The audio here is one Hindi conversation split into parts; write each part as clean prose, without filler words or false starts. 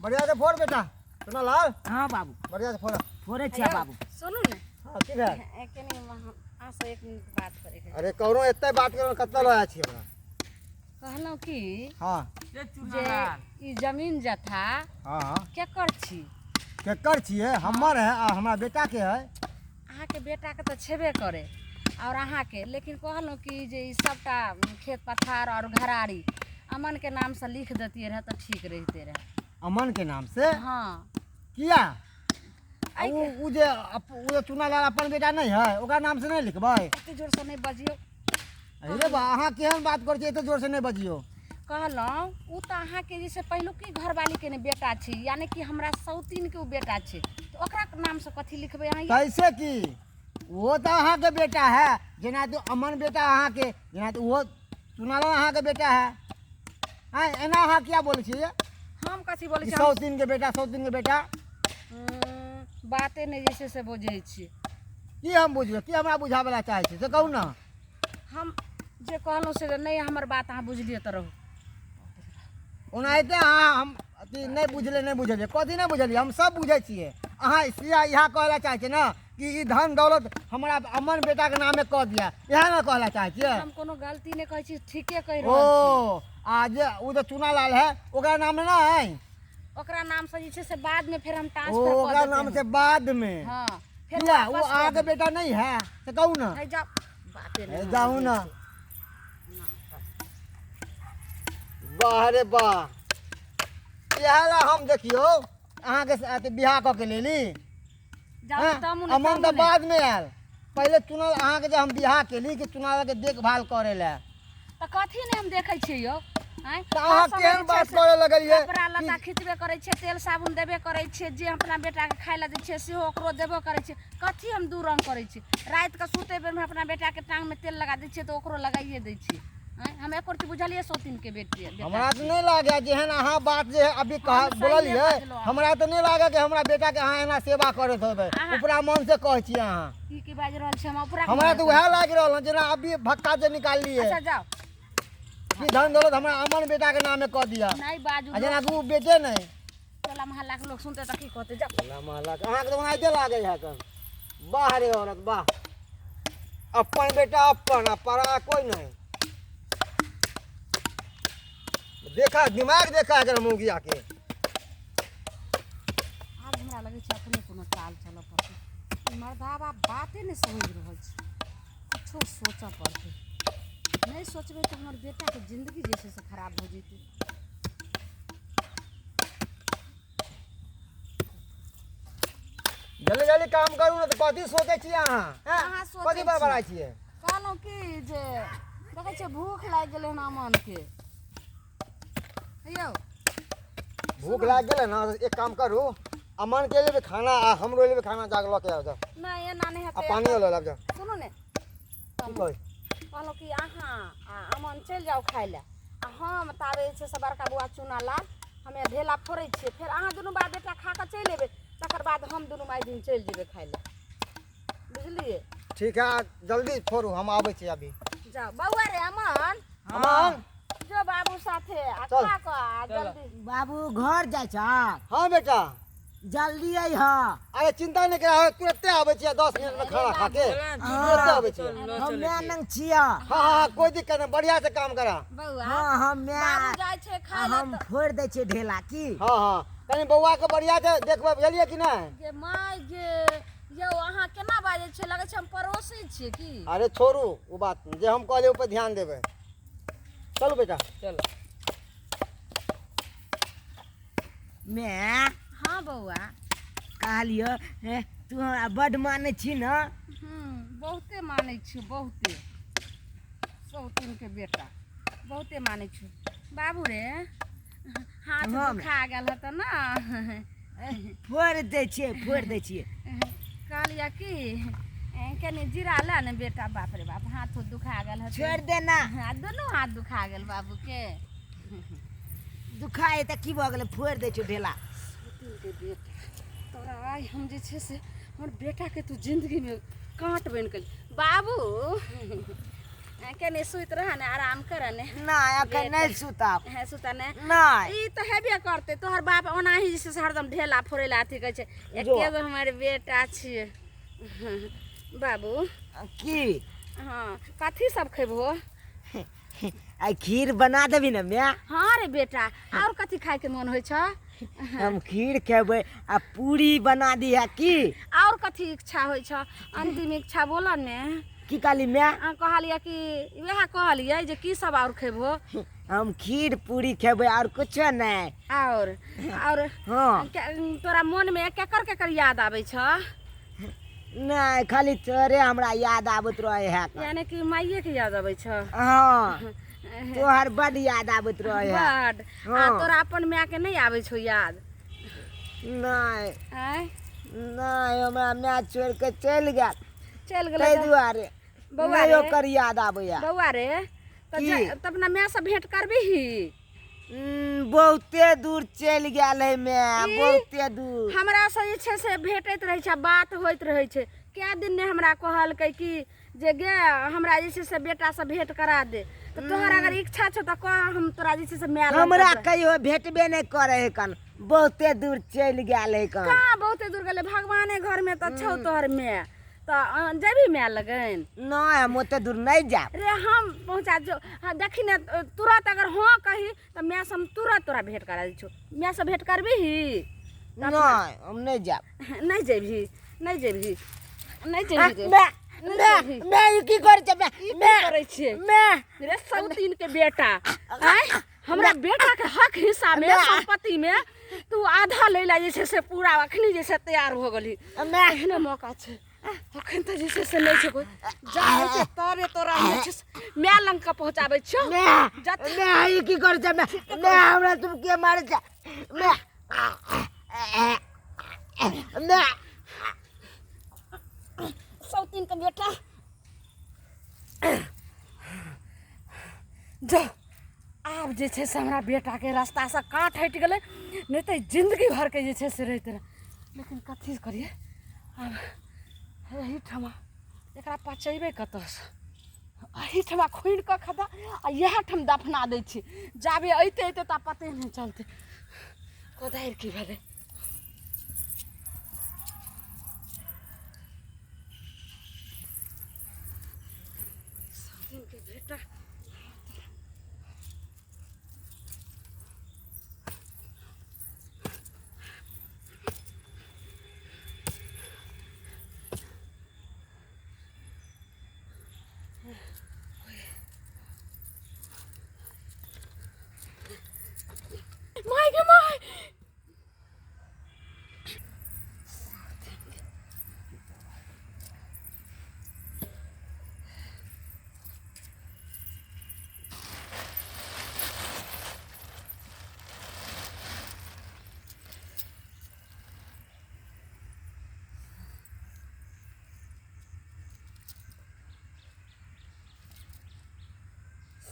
बढ़िया से फोड़ बेटा सुना लाल। हाँ बाबू बढ़िया से फोड़ फोड़े छिया बाबू। सुनू ने हां की है एकनी आ से 1 मिनट बात करे के अरे कौनो एते बात करो कत्ता लया छी हमरा कहलो कि हां जे ई जमीन जथा हां केकर छी केकर छिए हमर है आ हमरा बेटा के है। अहाँ के बेटा के तो छेबे करे और अहाँ के लेकिन कहलो कि जे ई सबटा खेत पथार और घराड़ी अमन के नाम से लिख देतिए रहे तो ठीक रहते रहे। अमन के नाम से हाँ किया उ जे चुना लाल अपन बेटा नहीं है ओकरा नाम से नहीं लिखबै। एते जोर से नहीं बजियो। अरे बा अहाँ केहन बात कर छी एते जोर से नहीं बजियो। कहलो उ तो अहाँ के जैसे पहिलुकी घरवाली के ने बेटा छी यानी कि हमरा सौतीन के उ बेटा छी तो ओकरा नाम से कथी लिखबै अहाँ। कैसे की वो तो अहाँ के बेटा है जेना तो अमन बेटा अहाँ के जेना तो वो चुना लाल अहाँ के बेटा है। हां एना अहाँ क्या बोलै छिए हम कथी बोलै छी सौतीन के बेटा बाते नहीं जैसे से बुझे छी की हम बुझबे की हमरा बुझाबला चाहे छी से कहू ना। हम जे कहलो से नहीं हमर बात अहाँ बुझलिए त रहू ओनाहिते अहाँ हम अथी नहीं बुझलिए कथी नहीं बुझलिए हम सब बुझे छिए। अहाँ सिया यहाँ कहला चाहे छी ना कि ई धन दौलत हमरा अमन बेटा के नामे कह दिया यह ना कहला चाहे छिए। हम कोनो गलती नहीं कहै छी ठीके कह रहल ओ आज उ जो चुना लाल है ओकरा नाम ना है ओकरा नाम से जे से बाद में फिर हम ओ ट्रांसफर कर ओकरा नाम से बाद में हां फिर किया वो आगे बेटा नहीं है तो कहू ना नहीं जाओ बाते नहीं जाऊ ना। वाह रे वाह यहला हम देखियो अहाँ के बियाह क के लेली जाओ तम अमन तो बाद में आयल पहले चुनाव अहाँ के जे हम बियाह केली कि चुनाव के देखभाल करे ला त कथी ने हम देखै छी यो हैं अहाँ केहन बात करे लगलिए कपड़ा लत्ता खिचबे करे छे तेल साबुन देबे करे छे जे अपना बेटा के खाय ला दे छे सेहो ओकरो देबो करे छे कथी हम दू रंग करे छी रात के सूते बेर में अपना बेटा के टांग में तेल लगा दे छे तो ओकरो लगाइए दे छी हम एक और बुझलिए सौतीन के बेटी हमरा तो नहीं लागे जेहन अहाँ बात जे अभी कह बोललिए हमरा तो नहीं लागे कि हमरा बेटा के अहाँ एना सेवा करत होबे ऊपरा मन से कहै छी अहाँ की बाज रहल छै हम ऊपरा हमरा तो वह लाग रहल जेना अभी भक्का जे निकाल लिए अच्छा जाओ कि धन दौलत हमरा अमन बेटा के नामे कह दिया नहीं बाजू जेना कि बेटे नहीं टोला मोहल्ला के लोग सुनते त की कहते जाओ टोला मोहल्ला के अहाँ के तो ओनाहिते लागे है तन वाह रे औरत वाह अपन बेटा अपन आ परा कोई नहीं देखा दिमाग देखा अगर मुगिया के आज हमरा लगे छै अपने कोनो चाल चल पड़ते मर्दावा बाते नहीं समझ रहल छै कुछो सोचा पड़ते नहीं सोचबे तो हमर बेटा के जिंदगी जैसे से खराब हो जेते। जल्दी जल्दी काम करू ना तो कथी सोचे छी अहाँ कहाँ सोचै कथी बड़बड़ाई छिए कहलहुँ कि जे देखै छियै भूख लागि गेलै हन अमन के यौ भूख लाग गेले ना एक काम करू अमन के लिए खाना आ हमरो लिए खाना जाग ल के आओ जा नहीं एना नहीं आ हेतै पानी ले लब जा सुनू ने की कहै कहलहुँ कि अहाँ आ अमन चलि जाओ खाय लए आ हम ताबे छै से बड़का बौआ चूना लाल हमे ढेला फोड़ै छियै फिर अहाँ दुनू बा बेटा खा कऽ चलि एबै तकर बाद हम दुनू माय दिन चलि जेबै खाय लए बुझलिए। ठीक है जल्दी फोड़ू हम आबै छी अभी जाओ बौआ रे अमन अमन जो बाबू साथे आ चल। खा कऽ आ जल्दी बाबू घर जाय छ हाँ बेटा जल्दी अइहा। अरे चिंता नहीं करा तुरंते आबै छी 10 मिनट में खाना खा के तुरंते आबै छी हमे नंग छिया। हाँ हाँ कोई दिक्कत नहीं बढ़िया से काम करा बौआ हाँ हमे बाबू जाइ छै खाय लए हम फोड़ दै छियै ढेला की हाँ हाँ कनी बौआ के बढ़िया से देखबै बुझलिए कि नहीं जे माय जे यौ अहाँ केना बाजै छियै लगै छै हम पड़ोसी छियै की। अरे छोड़ू वो बात जे हम कहले ऊपर ध्यान देबै चलो बेटा चल मैं हाँ बौआ कहलियो तू हमरा बड मानै छी न बहुते मानै छी बहुते सौतीन के बेटा बहुते मानै छी बाबू रे हाथ दुखा गेल हत ना फोड़ दै छियै कहलिया कि कनी जीरा ला ने बेटा बाप रे बाप हाथ दुखा गेल हत छोड़ देना दुनू हाथ दुखा गेल बाबू के दुखाए त की भऽ गेलै फोड़ दै छियै ढेला के बेटा तोरा आइ हम जे छै से हमर बेटा के तू जिंदगी में कांट बन गेल बाबू केने सुत रह ने आराम कर ने ना अखन नहीं सुताब है सुता ने नहीं ई तो हेबे करते तोहर बाप ओनाही जैसे हरदम ढेला फोड़ेला अथी कहै छै एके गो हमर बेटा छियै बाबू की हाँ कथी सब खेबहो आई खीर बना देबी ना मैं हाँ रे बेटा और कथी खाए के मन होइ छ हम खीर खेबै आ पूरी बना दी है की और कथी इच्छा होइ छ अंतिम इच्छा बोल ने की कहली मैं कहलिए कि वह कहलिए जे की सब और खेबहो हम खीर पूरी खेबै और कुछ नहीं और हाँ तोरा मन में केकर याद आबै छ नहीं खाली तोरे हमरा याद आबत रहे है यानी कि माइये के याद आबै छ हाँ तोहर बड याद आबत रहे है बड आ तोरा अपन माय के नहीं आबै छौ याद नहीं आय नहीं हमरा मैं छोड़ के चल गया चल ताहि गेलै दुआरे बौआ नहीं रे। ओकर याद आबैया बौआ रे तो की? तो अपना माय से भेंट करबिही बहुते दूर चल गेल है मैं ई? बहुते दूर हमरा से जे छै से भेटैत रहै छै बात होइत रहै छै कै दिन ने हमरा कहलकै कि जे गे हमरा जे छै से बेटा से भेंट करा दे तो तोहर अगर इच्छा छौ तो कह हम तोरा जे छै से माय लग हमरा जेबै। कहियो भेटबे नहीं करे है कन बहुते दूर चल गेल है कन कहाँ बहुते दूर गेलै भगवाने घर में तो छौ तोहर माय तो जेबी माय लगन नहीं हम ओते दूर नहीं जाब रे हम पहुँचा जो हाँ देखी ने तुरंत अगर हाँ कही तो मैं से हम तुरंत तोरा भेंट करा दी छौ मैं से भेंट करबिही नहीं हम नहीं जाब नहीं जेबही नहीं जेबही नहीं हाँ, जेबही मैं नहीं मैं जेबही। मैं ई की करे छै ई की मैं करै छियै मैं रे सौतीन के बेटा आय हमरा बेटा के हक हिस्सा में संपत्ति में तू आधा ले ला जे छै से पूरा अखनी जे से तैयार हो गेली मैं एहने मौका छै अखन तऽ जे छै से नहि छै कोई जा होइ छै तबे तोरा जे छै से माय लंग के पहुंचाबै छियौ मैं ई की करे छै मैं हमरा तुम के मारे छै मैं मैं सौतीन के बेटा जो आब जे छै से हमरा बेटा के रास्ता से काट हटि गेलै नहि तऽ जिंदगी भर के जे छै से रहित रह लेकिन कथी करिए आब यही ठमा एकरा पचेबे कतऽसँ एही ठमा खुनि कऽ खदा आ इएह ठम दफना दै छी जाबे अइते ता पते नहि चलतै कोदारि की भेलै सौतीन के बेटा माय गे माय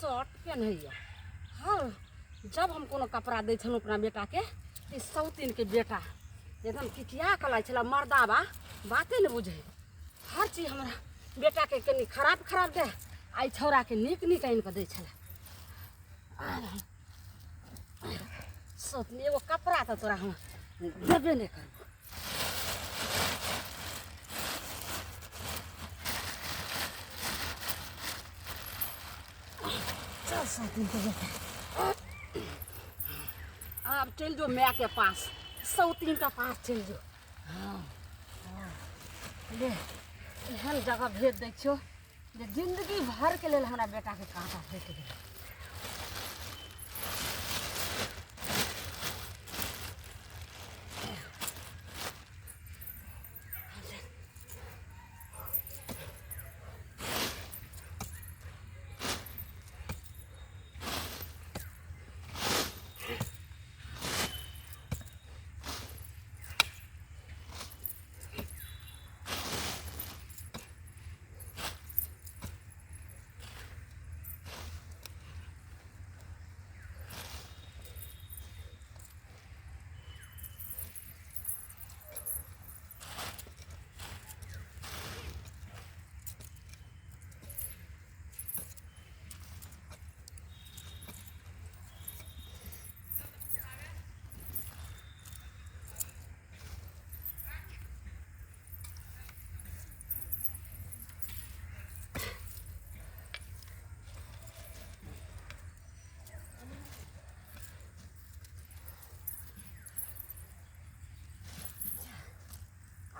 शर्ट पहनैया हाँ जब हम कोनो कपड़ा दै छलहुँ अपना बेटाके ई सौतीन के बेटा एकदम किकिया कलाई छला मर्दा बा बाते ने बुझे हर चीज हमरा बेटाके कनी खराब खराब दे आई छौड़ा के नीक नीक आनि कऽ दै छलै सौतीन एगो कपड़ा तऽ तोरा हम देबे नहि करबौ चल सौतीन के बेटा अब चल जो माय के पास सौतीन के पास चल जो हाँ ले एहन जगह भेज दै छियौ जे जिंदगी भर के लेल हमरा बेटा के कांटा फेंक गेलै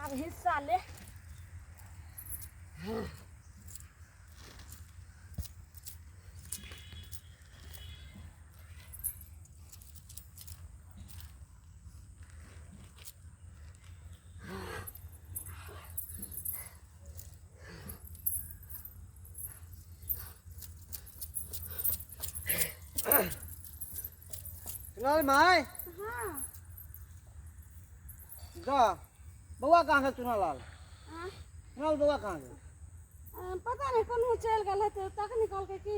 अब हिस्सा ले। चुनाल माय हाँ जा बउआ कहाँ है चुनालाल? हाँ। चुनाल बउआ कहाँ है? पता नहीं कौन चल गल है तो तक निकल के कि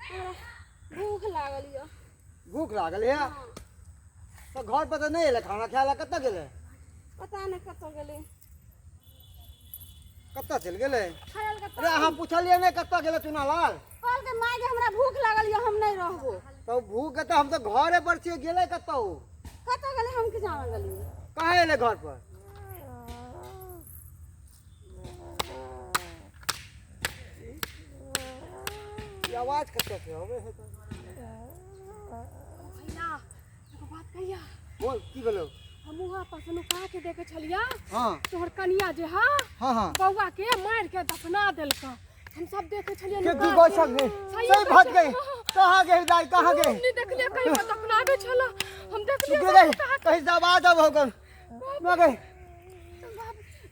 हमरा भूख लागल यो। भूख लागल है तो घर पर तो नहीं एले, खाना खाए ला कत्ता गेले? पता नहीं कतो गेली कत्ता चल गेले? खायल के अरे अहाँ पूछलिए नहीं कत्ता गेले चुनालाल? कल के माय के हमरा भूख लागल यो, हम नहीं रहबो। तो भूख के तो हम तो घरे पर छिए, गेले कत्ता हो? कतो गेली हम के जान गेली। कहाँ एले घर पर? ये आवाज कत्ता से होवे है? तो भैया एगो बात कहिया, बोल की बोलो? हम वहां पर से नुका के देखे छलिया हाँ तोहर कनिया जे हा हाँ हाँ बौआ के मार के दफना देलका। हम सब देखे छलिए के नुका की गोल सक गई सही भाग गई। कहाँ गई दाई, कहाँ गई? नहीं देखलिए कहीं पर दफनावे छला, हम देखलिए गिर गई कहीं से आवाज अब हो गई ना गई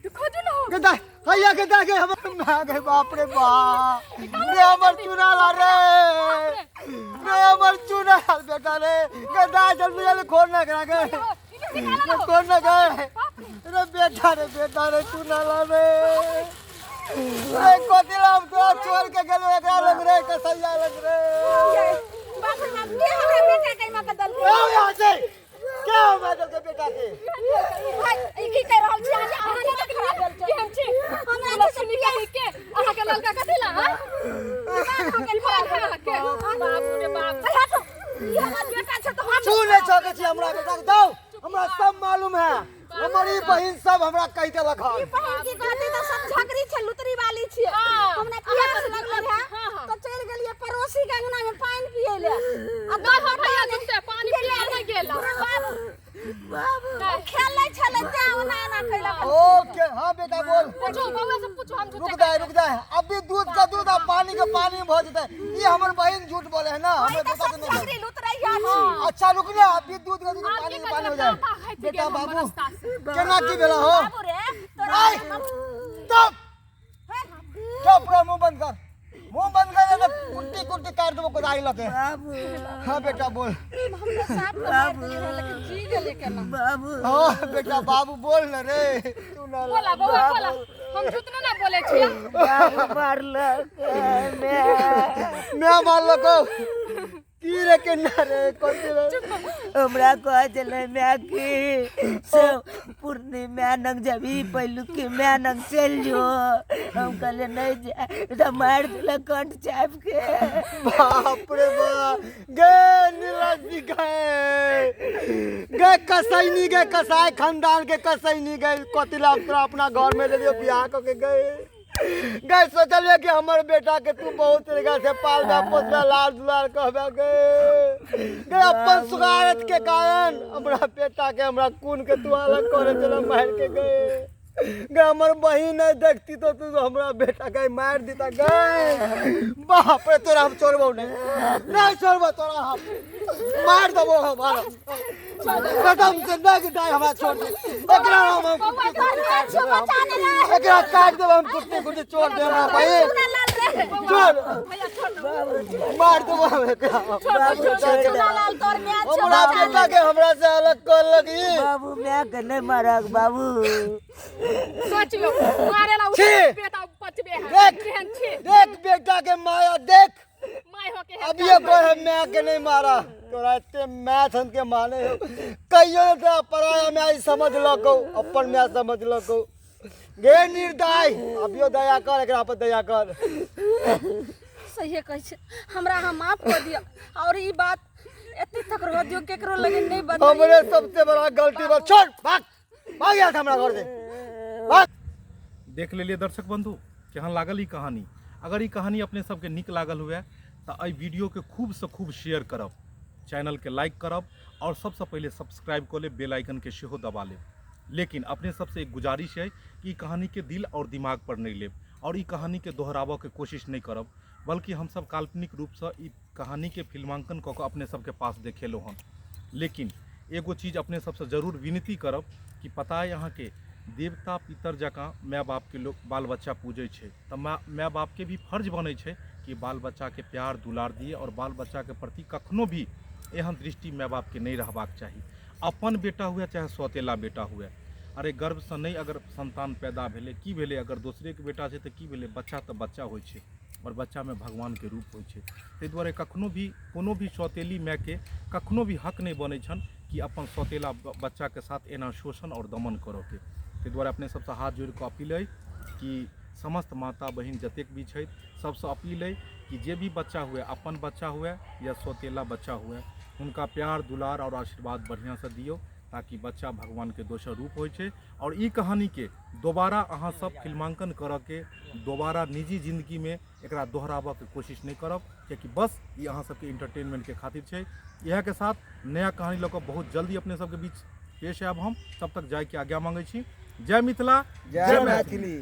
देखो जो ना हो के दाई हैया के दाई के हम ना गए। बाप रे बाप रे हमर चुनाला रे हमर चुनाल बेटा रे के दाई जल्दी जल्दी खोल ना करा के खोल ना गए रे बेटा रे चुनाला रे रे कोतिला हम तो छोड़ के गेलो एकरा लग रे कसैया लग रे। बाप रे बाप ये हमरा बेटा के मां के दल आओ यहाँ से क्या हो मैडम के बेटा के? भाई ई की कह रहल छी आज अहाँ ने खराब भेल छै हम छी हमरा लक्ष्मी के अहाँ के ललका कथिला हां अहाँ के मार के बाप रे बाप हटो ई हमर बेटा छै तो हम छू नहीं सके छी हमरा बेटा के। दो हमरा सब मालूम है, हमारी बहन सब हमरा कह देलक हन। ई बहन की कहती तो सब झगड़ी छै, लुतरी वाली छै। हमने प्यास लगल है तो चल गेलिए पड़ोसी के अंगना में पानी पिए ले आ दो भैया तुमसे पानी पिए नहीं गेला बाबू खेलै छले ते ओना ना खैला। ओके हाँ बेटा बोल। पूछो बउआ से पूछो हम रुक जाए अभी दूध का दूध अब पानी के पानी में भर जेतै। ये हमर बहन झूठ बोले है ना, हमरे बेटा के नहीं। झगड़ी लुतरैया छी। अच्छा रुक ना, अभी दूध का दूध पानी में पानी हो जाए। बेटा बाबू केना की भेला हो? बाबू रे आई, तोरा चुप रह, मुंह बंद कर, मुंह बंद कर ना कुट्टी कुट्टी काट देबो कोदाई लके। बाबू हाँ बेटा बोल। हमने साथ में मार दिए रहे लेकिन जी गेले केना। बाबू हाँ बेटा बाबू बोल ना रे तू ना बोला बउआ बोला हम झूठ ना बोले छियै। बाबू मारलक मैं मान लो की रे के ना रे कोती रे हमरा कह चले मैं की सब पूर्णिमा नंग जबी पहलू के मैं नंग चल जो हम कहले नहीं जा तो मार दिला कंठ चाप के। बाप रे बाप गे निराजी गे कसैनी गे कसाई खानदान के कसैनी गे कोतिला अपना घर में ले लियो बियाह करके गए गए सोचलिए कि हमारे बेटा के तू बहुत तरीका से पालबा पोसबा लाल दुलार कहबा गए अपन सुगारत के कारण हमरा बेटा के हमरा खून के तू अलग करे चला मार के गए हमर बहिन नहीं देखती तो तू हमरा बेटा के मार देता गए। बाप रे तोरा हम छोड़बो नहीं छोड़बो तोरा हम मार देबो हमारा कदम से नहीं डाय हमरा छोड़ दे एकरा हम एकरा काट देबो हम कुत्ते कुत्ते छोड़ दे हमरा बहिन छोड़ मार देबो हम एकरा हमरा बेटा के हमरा से अलग कर लगी। बाबू मैं के नहीं मारक बाबू सोच लो मारेला बेटा बचबे है केहन छी देख बेटा के माया देख माय हो के अब ये कोई मैं के नहीं मारा तोरा इतने मैथ हम के माने हो कहियो तो पराया मैं समझ लको अपन मैं समझ लको गे निर्दय अबियो दया कर एकरा पर दया कर। सही कहै छै हमरा हम माफ कर दिया और ई बात एते तक रह दियो केकरो लगे नहीं बता। हमरे सबसे बड़ा गलती बा छोड़ भाग भाग यहाँ से हमरा घर से भाग। देख लेलिए दर्शक बंधु केहन लागल ई कहानी। अगर ई कहानी अपने सबके नीक लागल हुए तो एहि वीडियो के खूब से खूब शेयर करब, चैनल के लाइक करब और सबसे पहले सब्सक्राइब कर ले, बेल आइकन के सेहो दबा लेब लेकिन अपने सबसे एक गुजारिश है कि ई कहानी के दिल और दिमाग पर नहीं लेब और ई कहानी के दोहराबऽ के कोशिश नहीं करब, बल्कि हम सब काल्पनिक रूप से ई कहानी के फिल्मांकन कऽ के अपने सबके पास देखेलहुँ हन। लेकिन एगो चीज अपने सबसे जरूर विनती करब कि पता है यहाँ के देवता पितर जकाँ माय बाप के लोग बाल बच्चा पूजै छै, तऽ माय बाप के भी फर्ज बनै छै कि बाल बच्चा के प्यार दुलार दिए और बाल बच्चा के प्रति कखनो भी एहन दृष्टि माय बाप के नहीं रहबाक चाही। अपन बेटा हुए चाहे सौतेला बेटा हुए, अरे गर्भ से नहीं अगर संतान पैदा भेले की भेले, अगर दोसरे के बेटा छै तऽ की भेले, बच्चा तऽ बच्चा होइ छै और बच्चा में भगवान के रूप होइ छै। ताहि दुआरे कखनो भी कोनो भी सौतेली माय के कखनो भी हक नहीं बनै छन कि अपन सौतेला बच्चा के साथ एना शोषण और दमन करऽ के। ताहि दुआरे अपने सबसे हाथ जोड़ कऽ अपील है कि समस्त माता बहिन जतेक भी छै सबसे अपील है कि जे भी बच्चा हुए, अपन बच्चा हुए या सौतेला बच्चा हुए, उनका प्यार दुलार और आशीर्वाद बढ़िया से दियो, ताकि बच्चा भगवान के दोसर रूप होइ छै। और ई कहानी के दोबारा अहाँ सब फिल्मांकन करऽ के दोबारा निजी जिंदगी में एकरा दोहराबऽ के कोशिश नहीं करब, कियाकि बस ये अहाँ सबके इंटरटेनमेंट के खातिर छै। इएह के साथ नया कहानी लऽ कऽ बहुत जल्दी अपने सबके बीच पेश आयब हम। तब तक जाय के आज्ञा मांगै छी। जय मिथिला, जय मैथिली।